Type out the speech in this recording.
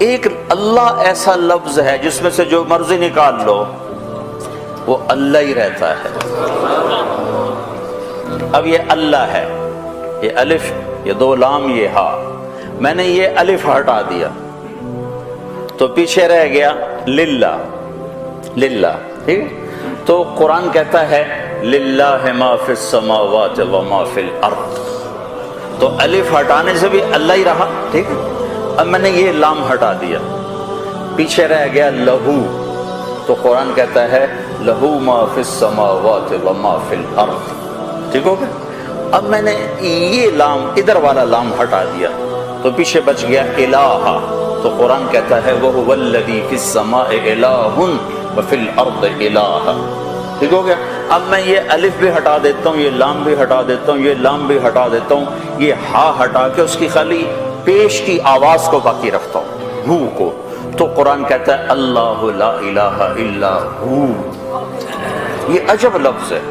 ایک اللہ ایسا لفظ ہے جس میں سے جو مرضی نکال لو وہ اللہ ہی رہتا ہے. اب یہ اللہ ہے، یہ الف، یہ دو لام، یہ ہا، میں نے یہ الف ہٹا دیا تو پیچھے رہ گیا للہ. للہ ٹھیک ہے. تو قرآن کہتا ہے للہ ما فی السماوات و ما فی الارض، تو الف ہٹانے سے بھی اللہ ہی رہا. ٹھیک ہے. اب میں نے یہ لام ہٹا دیا، پیچھے رہ گیا لہو، تو قرآن کہتا ہے لہو ما فی السماوات و ما فی الارض. ٹھیک ہو گیا. اب میں نے یہ لام، ادھر والا لام ہٹا دیا تو پیچھے بچ گیا الہ، تو قرآن کہتا ہے وَهُوَ الَّذِي فِي السَّمَاءِ إِلَٰهٌ وَفِي الْأَرْضِ إِلَٰهٌ. ٹھیک ہو گیا. اب میں یہ الف بھی ہٹا دیتا ہوں، یہ لام بھی ہٹا دیتا ہوں، یہ لام بھی ہٹا دیتا ہوں، یہ ہا ہٹا کے اس کی خالی پیش کی آواز کو باقی رکھتا ہوں، ہو کو. تو قرآن کہتا ہے اللہ لا الہ الا ہو. یہ عجب لفظ ہے.